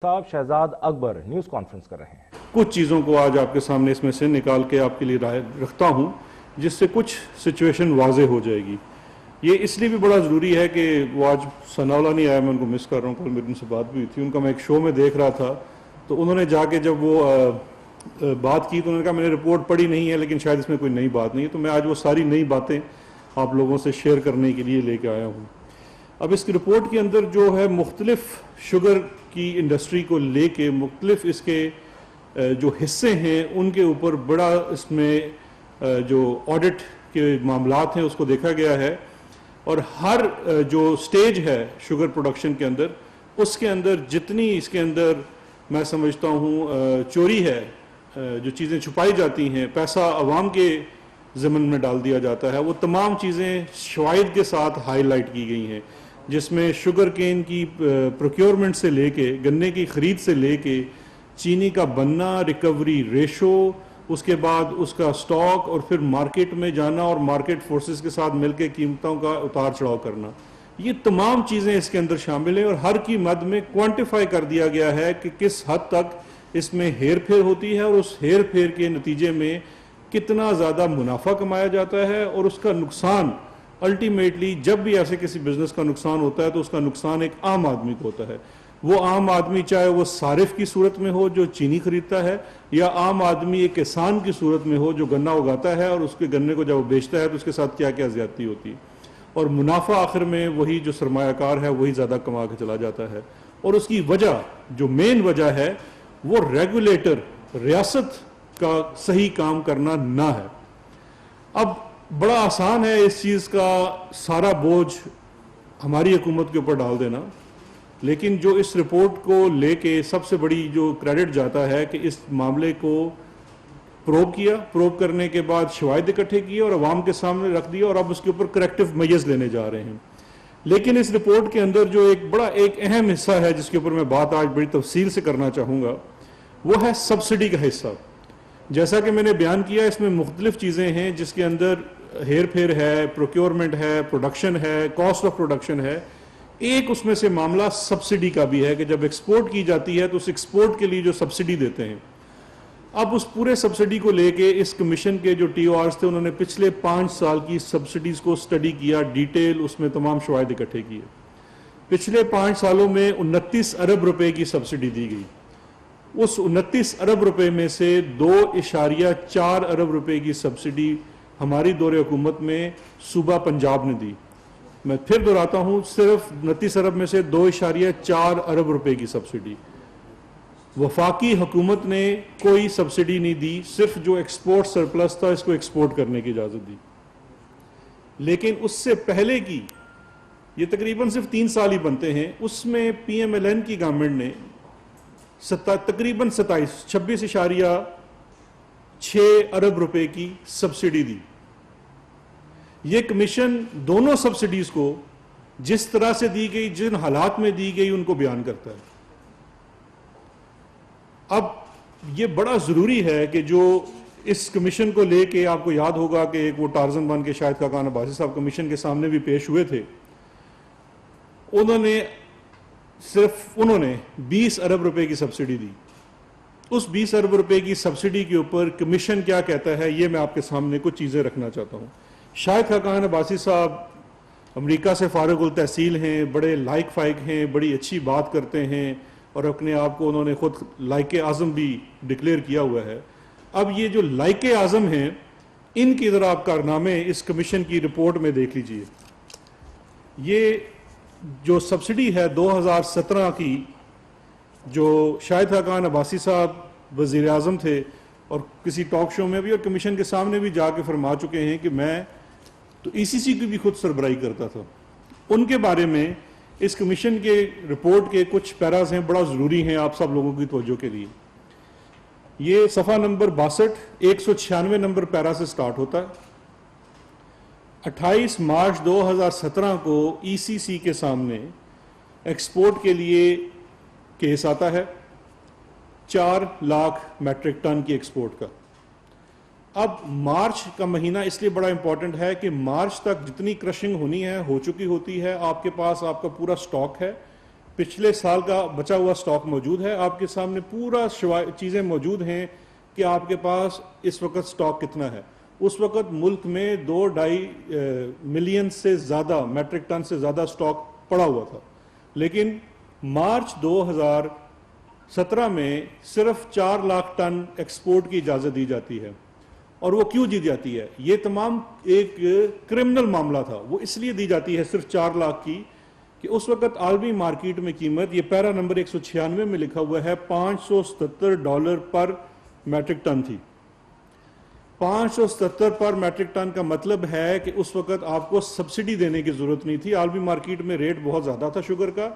صاحب شہزاد اکبر news conference کر رہے ہیں. کچھ چیزوں کو آج آپ کے سامنے اس میں سے نکال کے آپ کے لیے رائے رکھتا ہوں جس سے کچھ سچویشن واضح ہو جائے گی. یہ اس لیے بھی بڑا ضروری ہے کہ وہ آج ثناءاللہ نہیں آیا, میں ان کو مس کر رہا ہوں, کل میری ان سے بات بھی ہوئی تھی, ان کا میں ایک شو میں دیکھ رہا تھا تو انہوں نے جا کے جب وہ بات کی تو انہوں نے کہا میں نے رپورٹ پڑھی نہیں ہے لیکن شاید اس میں کوئی نئی بات نہیں ہے, تو میں آج وہ ساری نئی باتیں آپ لوگوں سے شیئر کرنے کے لیے لے کے آیا ہوں. اب اس کی رپورٹ کے اندر جو ہے مختلف شوگر کی انڈسٹری کو لے کے مختلف اس کے جو حصے ہیں ان کے اوپر بڑا اس میں جو آڈٹ کے معاملات ہیں اس کو دیکھا گیا ہے, اور ہر جو سٹیج ہے شوگر پروڈکشن کے اندر اس کے اندر جتنی اس کے اندر میں سمجھتا ہوں چوری ہے, جو چیزیں چھپائی جاتی ہیں, پیسہ عوام کے ضمن میں ڈال دیا جاتا ہے, وہ تمام چیزیں شواہد کے ساتھ ہائی لائٹ کی گئی ہیں, جس میں شوگر کین کی پروکیورمنٹ سے لے کے, گنے کی خرید سے لے کے, چینی کا بننا, ریکوری ریشو, اس کے بعد اس کا سٹاک, اور پھر مارکیٹ میں جانا اور مارکیٹ فورسز کے ساتھ مل کے قیمتوں کا اتار چڑھاؤ کرنا, یہ تمام چیزیں اس کے اندر شامل ہیں, اور ہر کی مد میں کوانٹیفائی کر دیا گیا ہے کہ کس حد تک اس میں ہیر پھیر ہوتی ہے, اور اس ہیر پھیر کے نتیجے میں کتنا زیادہ منافع کمایا جاتا ہے, اور اس کا نقصان الٹیمیٹلی جب بھی ایسے کسی بزنس کا نقصان ہوتا ہے تو اس کا نقصان ایک عام آدمی کو ہوتا ہے. وہ عام آدمی چاہے وہ صارف کی صورت میں ہو جو چینی خریدتا ہے, یا عام آدمی ایک کسان کی صورت میں ہو جو گنا اگاتا ہے اور اس کے گنے کو جب وہ بیچتا ہے تو اس کے ساتھ کیا کیا زیادتی ہوتی ہے, اور منافع آخر میں وہی جو سرمایہ کار ہے وہی زیادہ کما کے چلا جاتا ہے. اور اس کی وجہ جو مین وجہ ہے وہ ریگولیٹر, ریاست کا صحیح کام کرنا نہ ہے. اب بڑا آسان ہے اس چیز کا سارا بوجھ ہماری حکومت کے اوپر ڈال دینا, لیکن جو اس رپورٹ کو لے کے سب سے بڑی جو کریڈٹ جاتا ہے کہ اس معاملے کو پروب کیا, پروب کرنے کے بعد شواہد اکٹھے کیے اور عوام کے سامنے رکھ دیا, اور اب اس کے اوپر کریکٹیو میجرز لینے جا رہے ہیں. لیکن اس رپورٹ کے اندر جو ایک اہم حصہ ہے جس کے اوپر میں بات آج بڑی تفصیل سے کرنا چاہوں گا وہ ہے سبسڈی کا حصہ. جیسا کہ میں نے بیان کیا اس میں مختلف چیزیں ہیں جس کے اندر ہیر پھیر ہے, پروکیورمنٹ ہے, پروڈکشن ہے, کاسٹ آف پروڈکشن ہے. ایک اس میں سے معاملہ سبسڈی کا بھی ہے کہ جب ایکسپورٹ کی جاتی ہے تو اس ایکسپورٹ کے لیے جو سبسڈی دیتے ہیں, اب اس پورے سبسڈی کو لے کے اس کمیشن کے جو ٹی او آرز تھے انہوں نے پچھلے 5 سال کی سبسڈیز کو سٹڈی کیا, ڈیٹیل اس میں تمام شواہد اکٹھے کیے. پچھلے 5 سالوں میں 29 ارب روپے کی سبسڈی دی گئی. اس 29 ارب روپے میں سے 2.4 ارب روپے کی سبسڈی ہماری دور حکومت میں صوبہ پنجاب نے دی. میں پھر دہراتا ہوں, صرف 29 ارب میں سے 2.4 ارب روپے کی سبسڈی. وفاقی حکومت نے کوئی سبسڈی نہیں دی, صرف جو ایکسپورٹ سرپلس تھا اس کو ایکسپورٹ کرنے کی اجازت دی. لیکن اس سے پہلے کی یہ تقریباً صرف 3 سال ہی بنتے ہیں, اس میں پی ایم ایل این کی گورنمنٹ نے تقریباً 26.6 ارب روپے کی سبسڈی دی. یہ کمیشن دونوں سبسڈیز کو جس طرح سے دی گئی, جن حالات میں دی گئی ان کو بیان کرتا ہے. اب یہ بڑا ضروری ہے کہ جو اس کمیشن کو لے کے آپ کو یاد ہوگا کہ ایک وہ ٹارزن بن کے شاہد خاقان عباسی صاحب کمیشن کے سامنے بھی پیش ہوئے تھے, انہوں نے 20 ارب روپے کی سبسڈی دی. اس 20 ارب روپے کی سبسڈی کے اوپر کمیشن کیا کہتا ہے یہ میں آپ کے سامنے کچھ چیزیں رکھنا چاہتا ہوں. شاہد خاقان عباسی صاحب امریکہ سے فارغ التحصیل ہیں, بڑے لائق فائق ہیں, بڑی اچھی بات کرتے ہیں, اور اپنے آپ کو انہوں نے خود لائق اعظم بھی ڈکلیئر کیا ہوا ہے. اب یہ جو لائق اعظم ہیں ان کی ذرا آپ کارنامے اس کمیشن کی رپورٹ میں دیکھ لیجئے. یہ جو سبسڈی ہے 2017 کی, جو شاہد خاقان عباسی صاحب وزیر اعظم تھے اور کسی ٹاک شو میں بھی اور کمیشن کے سامنے بھی جا کے فرما چکے ہیں کہ میں تو ای سی سی کی بھی خود سربراہی کرتا تھا. ان کے بارے میں اس کمیشن کے رپورٹ کے کچھ پیراز ہیں, بڑا ضروری ہیں آپ سب لوگوں کی توجہ کے لیے. یہ صفحہ نمبر 62 196 نمبر پیرا سے سٹارٹ ہوتا ہے. 28 مارچ 2017 کو ای سی سی کے سامنے ایکسپورٹ کے لیے کیس آتا ہے 4 لاکھ میٹرک ٹن کی ایکسپورٹ کا. اب مارچ کا مہینہ اس لیے بڑا امپورٹنٹ ہے کہ مارچ تک جتنی کرشنگ ہونی ہے ہو چکی ہوتی ہے, آپ کے پاس آپ کا پورا سٹاک ہے, پچھلے سال کا بچا ہوا سٹاک موجود ہے آپ کے سامنے، پورا چیزیں موجود ہیں کہ آپ کے پاس اس وقت سٹاک کتنا ہے. اس وقت ملک میں 2.5 ملین سے زیادہ میٹرک ٹن سے زیادہ سٹاک پڑا ہوا تھا، لیکن مارچ 2017 میں صرف 4 لاکھ ٹن ایکسپورٹ کی اجازت دی جاتی ہے. اور وہ کیوں دی جاتی ہے؟ یہ تمام ایک کرمنل معاملہ تھا. وہ اس لیے دی جاتی ہے صرف 4 لاکھ کی کہ اس وقت عالمی مارکیٹ میں قیمت، یہ پیرا نمبر 196 میں لکھا ہوا ہے، $577 پر میٹرک ٹن تھی. 577 پر میٹرک ٹن کا مطلب ہے کہ اس وقت آپ کو سبسڈی دینے کی ضرورت نہیں تھی. عالمی مارکیٹ میں ریٹ بہت زیادہ تھا شوگر کا،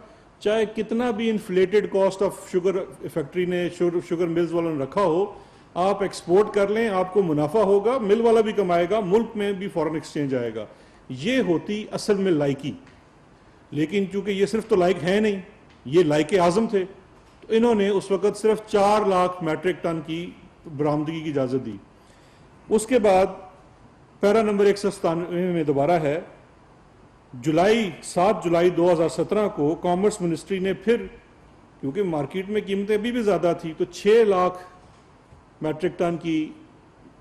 چاہے کتنا بھی inflated cost of sugar factory نے، شوگر ملز والوں نے رکھا ہو، آپ ایکسپورٹ کر لیں، آپ کو منافع ہوگا، مل والا بھی کمائے گا، ملک میں بھی فورن ایکسچینج آئے گا. یہ ہوتی اصل میں لائکی. لیکن چونکہ یہ صرف تو لائق ہے نہیں، یہ لائق اعظم تھے، تو انہوں نے اس وقت صرف 4 لاکھ میٹرک ٹن کی برآمدگی کی اجازت دی. اس کے بعد پیرا نمبر 197 میں دوبارہ ہے، 7 جولائی 2017 کو کامرس منسٹری نے پھر، کیونکہ مارکیٹ میں قیمتیں ابھی بھی زیادہ تھی، تو 6 لاکھ میٹرک ٹن کی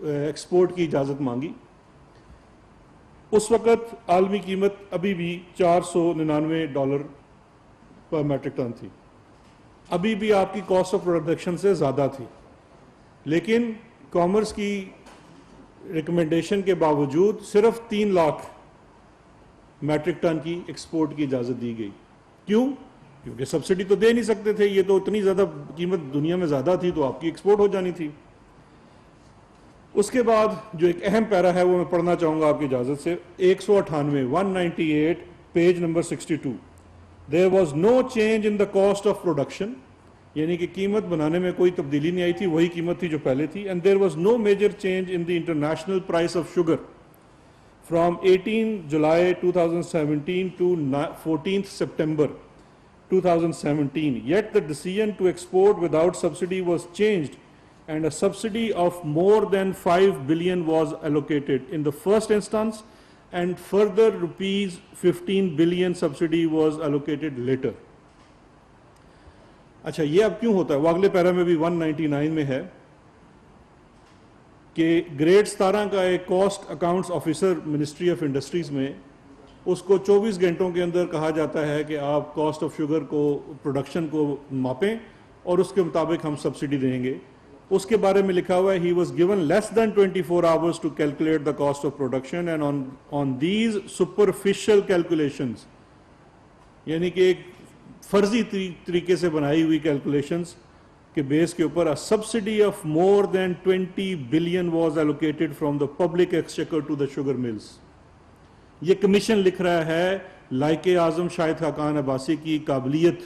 ایکسپورٹ کی اجازت مانگی. اس وقت عالمی قیمت ابھی بھی $499 پر میٹرک ٹن تھی، ابھی بھی آپ کی کاسٹ آف پروڈکشن سے زیادہ تھی. لیکن کامرس کی ریکمنڈیشن کے باوجود صرف 3 لاکھ میٹرک ٹن کی ایکسپورٹ کی اجازت دی گئی. کیوں؟ کیونکہ سبسڈی تو دے نہیں سکتے تھے، یہ تو اتنی زیادہ قیمت دنیا میں زیادہ تھی تو آپ کی ایکسپورٹ ہو جانی تھی. اس کے بعد جو ایک اہم پیرا ہے وہ میں پڑھنا چاہوں گا آپ کی اجازت سے، 198 page number 62. There was no change in the cost of production، یعنی کہ قیمت بنانے میں کوئی تبدیلی نہیں آئی تھی، وہی قیمت تھی جو پہلے تھی. And there was no major change in the international price of sugar from 18 July 2017 to 14th September 2017. Yet the decision to export without subsidy was changed and a subsidy of more than 5 billion was allocated in the first instance, and further rupees 15 billion subsidy was allocated later. اچھا، یہ اب کیوں ہوتا ہے؟ وہ اگلے پیرا میں بھی 199 میں ہے کہ گریڈ 17 کا ایک cost accounts officer ministry of industries میں، اس کو 24 گھنٹوں کے اندر کہا جاتا ہے کہ آپ کاسٹ آف شوگر کو، پروڈکشن کو ماپیں اور اس کے مطابق ہم سبسڈی دیں گے. اس کے بارے میں لکھا ہوا ہے، he was given less than 24 hours to calculate the cost of production and on these superficial calculations، یعنی کہ ایک فرضی طریقے سے بنائی ہوئی کیلکولیشنز کے بیس کے اوپر، a subsidy of more than 20 billion was allocated from the public exchequer to the sugar mills. یہ کمیشن لکھ رہا ہے لائق اعظم شاہد خاقان عباسی کی قابلیت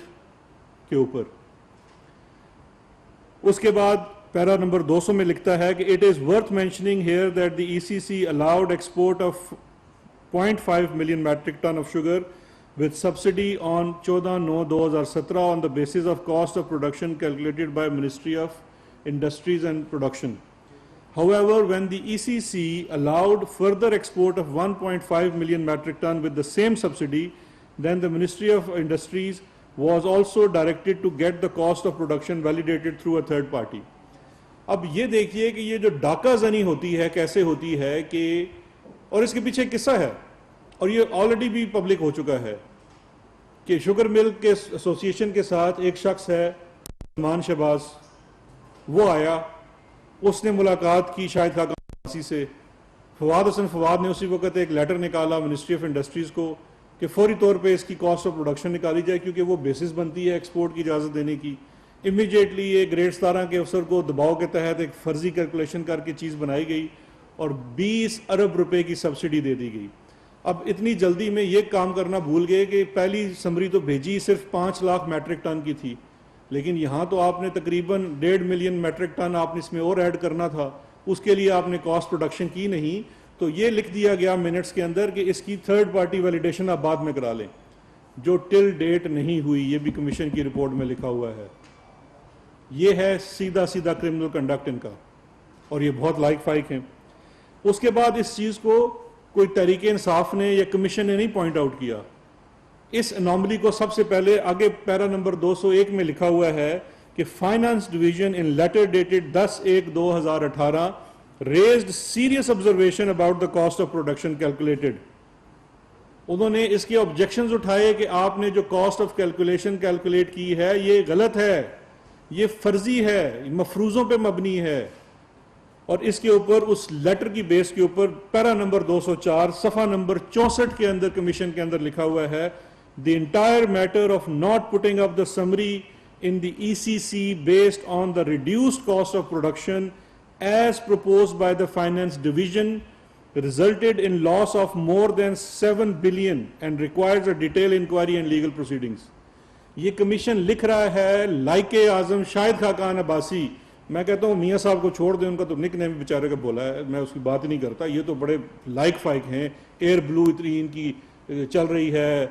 کے اوپر. اس کے بعد پیرا نمبر 200 میں لکھتا ہے کہ it is worth mentioning here that the ECC allowed export of 0.5 million metric ton of sugar with subsidy on 14/9/2017 on the basis of cost of production calculated by Ministry of Industries and Production. However, when the ECC allowed further export of 1.5 million metric ton with the same subsidy, then the Ministry of Industries was also directed to get the cost of production validated through a third party. اب یہ دیکھیے کہ یہ جو ڈاکہ زنی ہوتی ہے کیسے ہوتی ہے کہ، اور اس کے پیچھے ایک قصہ ہے اور یہ آلریڈی بھی پبلک ہو چکا ہے کہ شوگر ملک کے ایسوسی ایشن کے ساتھ ایک شخص ہے سلمان شہباز، وہ آیا، اس نے ملاقات کی شاہد خاقان عباسی سے. فواد حسن فواد نے اسی وقت ایک لیٹر نکالا منسٹری آف انڈسٹریز کو کہ فوری طور پہ اس کی کاسٹ آف پروڈکشن نکالی جائے کیونکہ وہ بیسس بنتی ہے ایکسپورٹ کی اجازت دینے کی. امیڈیٹلی یہ گریڈ 17 کے افسر کو دباؤ کے تحت ایک فرضی کیلکولیشن کر کے چیز بنائی گئی اور 20 ارب روپے کی سبسڈی دے دی گئی. اب اتنی جلدی میں یہ کام کرنا بھول گئے کہ پہلی سمری تو بھیجی صرف 5 لاکھ میٹرک ٹن کی تھی، لیکن یہاں تو آپ نے تقریباً 1.5 ملین میٹرک ٹن آپ نے اس میں اور ایڈ کرنا تھا، اس کے لیے آپ نے کاسٹ پروڈکشن کی نہیں. تو یہ لکھ دیا گیا منٹس کے اندر کہ اس کی تھرڈ پارٹی ویلیڈیشن آپ بعد میں کرا لیں، جو ٹل ڈیٹ نہیں ہوئی. یہ بھی کمیشن کی رپورٹ میں لکھا ہوا ہے. یہ ہے سیدھا سیدھا کرمنل کنڈکٹ ان کا، اور یہ بہت لائق فائق ہیں. اس کے بعد اس چیز کو کوئی تحریک انصاف نے یا کمیشن نے نہیں پوائنٹ آؤٹ کیا. اس انوملی کو سب سے پہلے آگے پیرا نمبر 201 میں لکھا ہوا ہے کہ finance division in letter dated 10/1/2018 raised serious observation about the cost of production calculated. انہوں نے اس کے آبجیکشنز اٹھائے کہ آپ نے جو کاسٹ آف کیلکولیشن کیلکولیٹ کی ہے یہ غلط ہے, یہ فرضی ہے, مفروضوں پہ مبنی ہے. اور اس کے اوپر اس لیٹر کی بیس کے اوپر پیرا نمبر 204 صفحہ نمبر 64 کے اندر کمیشن کے اندر لکھا ہوا ہے the entire matter of not putting up the summary in the ECC based on the reduced cost of production as proposed by the finance division resulted in loss of more than 7 billion and requires a detailed inquiry and legal proceedings. یہ commission لکھ رہا ہے لائق اعظم شاہد خاقان عباسی. میں کہتا ہوں میاں صاحب کو چھوڑ دیں, ان کا تو نک نیم بیچارے کا بولا ہے, میں اس کی بات ہی نہیں کرتا. یہ تو بڑے لائق فائق ہیں, ایئر بلو اتنی ان کی چل رہی ہے,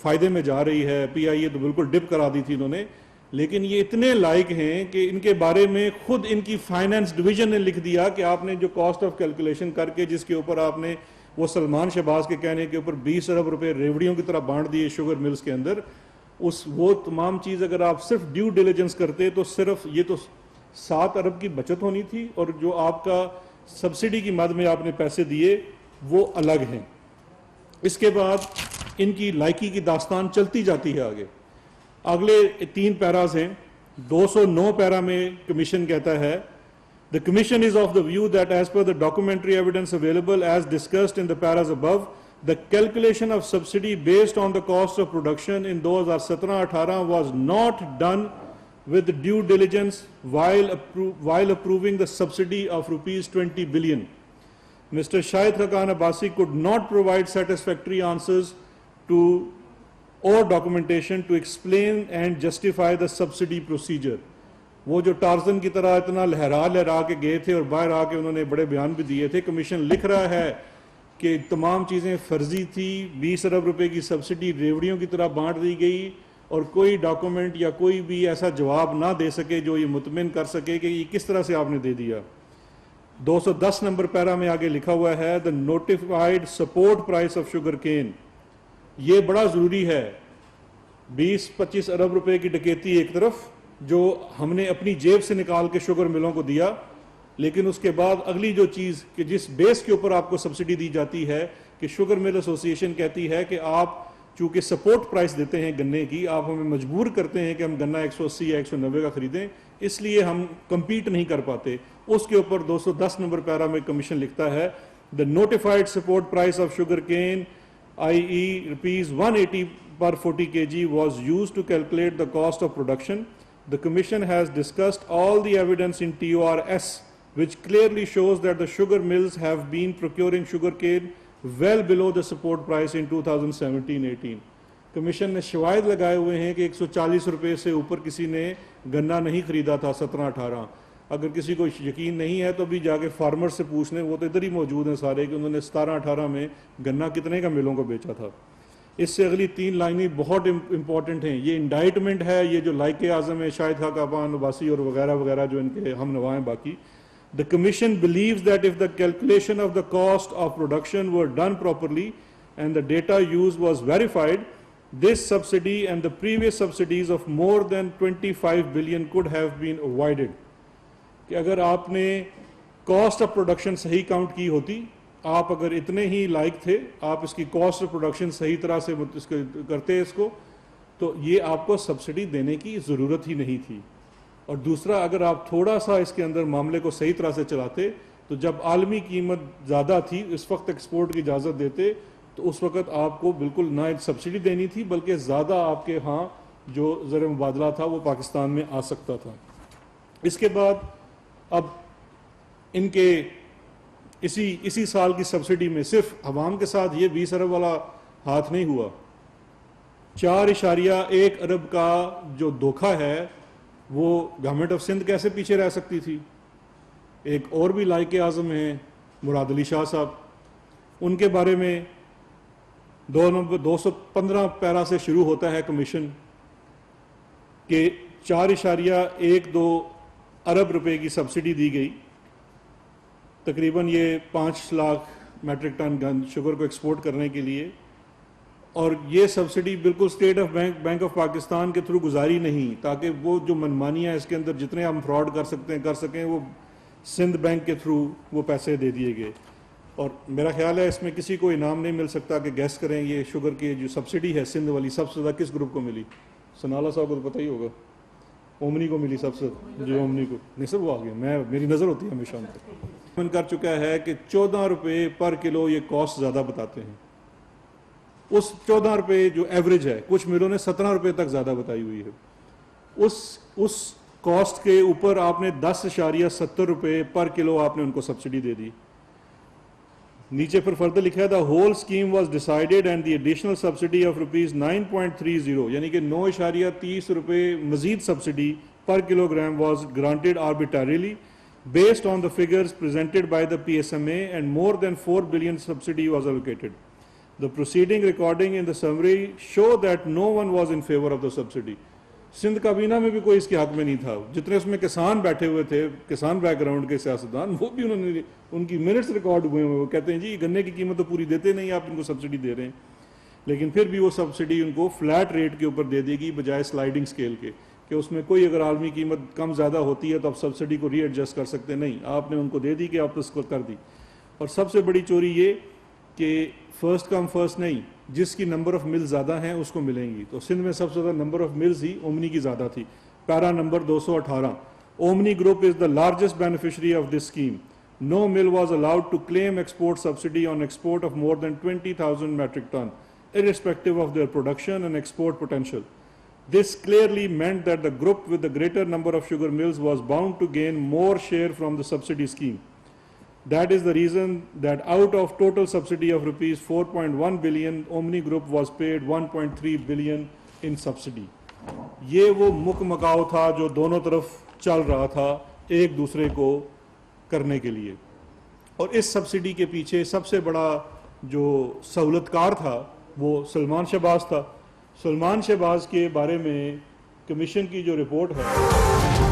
فائدے میں جا رہی ہے, پی آئی اے تو بالکل ڈپ کرا دی تھی انہوں نے. لیکن یہ اتنے لائق ہیں کہ ان کے بارے میں خود ان کی فائنانس ڈویژن نے لکھ دیا کہ آپ نے جو کاسٹ آف کیلکولیشن کر کے جس کے اوپر آپ نے وہ سلمان شہباز کے کہنے کے اوپر 20 ارب روپے ریوڑیوں کی طرح بانٹ دیے شوگر ملز کے اندر, وہ تمام چیز اگر آپ صرف ڈیو ڈیلیجنس کرتے تو صرف یہ تو 7 ارب کی بچت ہونی تھی, اور جو آپ کا سبسڈی کی مد میں آپ نے پیسے دیے وہ الگ ہیں. اس کے بعد ان کی لائکی کی داستان چلتی جاتی ہے آگے. اگلے 3 پیراز ہیں. 209 پیرا میں کمیشن کہتا ہے The Commission is of the view that as per the documentary evidence available as discussed in the paras above, the calculation of subsidy based on the cost of production in 2017-18 was not done with due diligence while approving the subsidy of rupees 20 billion. Mr. Shahid Khaqan Abbasi could not provide satisfactory answers to or documentation to explain and justify the subsidy procedure. وہ جو Tarzan کی طرح اتنا لہرا کے گئے تھے اور باہر آ کے انہوں نے بڑے بیان بھی دیے تھے. کمیشن لکھ رہا ہے کہ تمام چیزیں فرضی تھی, 20 ارب روپے کی سبسڈی ریوڑیوں کی طرح بانٹ دی گئی, اور کوئی ڈاکومنٹ یا کوئی بھی ایسا جواب نہ دے سکے جو یہ مطمئن کر سکے کہ یہ کس طرح سے آپ نے دے دیا. 210 نمبر پیرا میں آگے لکھا ہوا ہے the notified support price of sugar cane. یہ بڑا ضروری ہے. 20-25 ارب روپے کی ڈکیتی ایک طرف جو ہم نے اپنی جیب سے نکال کے شوگر ملوں کو دیا, لیکن اس کے بعد اگلی جو چیز کہ جس بیس کے اوپر آپ کو سبسڈی دی جاتی ہے کہ شوگر مل ایسوسی ایشن کہتی ہے کہ آپ چونکہ سپورٹ پرائس دیتے ہیں گنے کی, آپ ہمیں مجبور کرتے ہیں کہ ہم گنا 180 یا 190 کا خریدیں, اس لیے ہم کمپیٹ نہیں کر پاتے. اس کے اوپر 210 نمبر پیرا میں کمیشن لکھتا ہے the notified support price of sugar cane i.e. rupees 180 per 40 kg was used to calculate the cost of production. The Commission has discussed all the evidence in TORS which clearly shows that the sugar mills have been procuring sugar cane well below the support price in 2017-18. Commission نے شواہد لگائے ہوئے ہیں کہ 140 روپے سے اوپر کسی نے گنا نہیں خریدا تھا 17-18. اگر کسی کو یقین نہیں ہے تو بھی جا کے فارمر سے پوچھ لیں, وہ تو ادھر ہی موجود ہیں سارے, کہ انہوں نے 17-18 میں گنا کتنے کا ملوں کو بیچا تھا. اس سے اگلی 3 لائنیں بہت امپورٹنٹ ہیں. یہ انڈائٹمنٹ ہے, یہ جو لائق اعظم ہے شاہد خاقان عباسی اور وغیرہ وغیرہ جو ان کے ہم نوا ہیں باقی. The Commission believes that if the calculation of the cost of production were done properly and the data used was verified, this subsidy and the previous subsidies of more than 25 billion could have been avoided. کہ اگر آپ نے cost of production صحیح count کی ہوتی, آپ اگر اتنے ہی لائق تھے, آپ اس کی کاسٹ آف پروڈکشن صحیح طرح سے کرتے اس کو, تو یہ آپ کو سبسڈی دینے کی ضرورت ہی نہیں تھی. اور دوسرا, اگر آپ تھوڑا سا اس کے اندر معاملے کو صحیح طرح سے چلاتے تو جب عالمی قیمت زیادہ تھی, اس وقت ایکسپورٹ کی اجازت دیتے, تو اس وقت آپ کو بالکل نہ سبسڈی دینی تھی بلکہ زیادہ آپ کے ہاں جو زر مبادلہ تھا وہ پاکستان میں آ سکتا تھا. اس کے بعد اب ان کے اسی سال کی سبسڈی میں صرف عوام کے ساتھ یہ 20 ارب والا ہاتھ نہیں ہوا. 4.1 ارب کا جو دھوکہ ہے وہ گورنمنٹ آف سندھ کیسے پیچھے رہ سکتی تھی. ایک اور بھی لائق اعظم ہیں مراد علی شاہ صاحب, ان کے بارے میں 215 پیرا سے شروع ہوتا ہے کمیشن کہ 4.12 ارب روپے کی سبسڈی دی گئی. تقریباً یہ 5 لاکھ میٹرک ٹن شوگر کو ایکسپورٹ کرنے کے لیے, اور یہ سبسڈی بالکل state of bank of Pakistan کے تھرو گزاری نہیں، تاکہ وہ جو منمانیاں اس کے اندر جتنے ہم فراڈ کر سکیں وہ سندھ بینک کے تھرو وہ پیسے دے دیے گئے. اور میرا خیال ہے اس میں کسی کو انعام نہیں مل سکتا کہ گیس کریں یہ شوگر کی جو سبسڈی ہے سندھ والی سب سے زیادہ کس گروپ کو ملی. سنالا صاحب کو تو پتہ ہی ہوگا، اومنی کو ملی سب سے، جو اومنی کو نہیں سر وہ آ گیا، میری نظر ہوتی ہے ہمیشہ ان پہ. کر چکا ہے کہ 14 روپے پر کلو یہ کاسٹ زیادہ بتاتے ہیں. اس 14 روپے جو ایوریج ہے، کچھ ملوں نے 17 روپے تک زیادہ بتائی ہوئی ہے. اس کاسٹ کے اوپر آپ نے 10.70 روپے پر کلو آپ نے ان کو سبسڈی دے دی. نیچے پھر فردر لکھا ہے the whole scheme was decided and the additional subsidy of rupees 9.30 یعنی کہ 9.30 روپے مزید subsidy per kilo gram was granted arbitrarily based on the figures presented by the PSMA and more than 4 billion subsidy was allocated. The proceeding recording in the summary show that no one was in favor of the subsidy. Sindh کابینہ میں بھی کوئی اس کے حق میں نہیں تھا. جتنے اس میں کسان بیٹھے ہوئے تھے، کسان بیک گراؤنڈ کے سیاستدان، وہ بھی انہوں نے ان کی منٹس ریکارڈ ہوئے ہیں، وہ کہتے ہیں جی گنے کی قیمت تو پوری دیتے نہیں، آپ ان کو سبسڈی دے رہے ہیں. لیکن پھر بھی وہ سبسڈی ان کو فلیٹ ریٹ کے اوپر دے دے گی بجائے سلائڈنگ اسکیل کے، کہ اس میں کوئی اگر عالمی قیمت کم زیادہ ہوتی ہے تو آپ سبسڈی کو ری ایڈجسٹ کر سکتے نہیں، آپ نے ان کو دے دی کہ آپ اس کو کر دی. اور سب سے بڑی چوری یہ کہ فرسٹ کم فرسٹ نہیں، جس کی نمبر آف مل زیادہ ہیں اس کو ملیں گی. تو سندھ میں سب سے زیادہ نمبر آف ملز ہی اومنی کی زیادہ تھی. Para number 218 Omni group is the largest beneficiary of this scheme. No mill was allowed to claim export subsidy on export of more than 20,000 metric ton irrespective of their production and export potential. This clearly meant that the group with the greater number of sugar mills was bound to gain more share from the subsidy scheme. That is the reason that out of total subsidy of rupees 4.1 billion, Omni Group was paid 1.3 billion in subsidy. یہ وہ مک Macau تھا جو دونوں طرف چل رہا تھا ایک دوسرے کو کرنے کے لیے. اور اس سبسڈی کے پیچھے سب سے بڑا جو سہولت کار تھا وہ سلمان شہباز تھا. سلمان شہباز کے بارے میں کمیشن کی جو رپورٹ ہے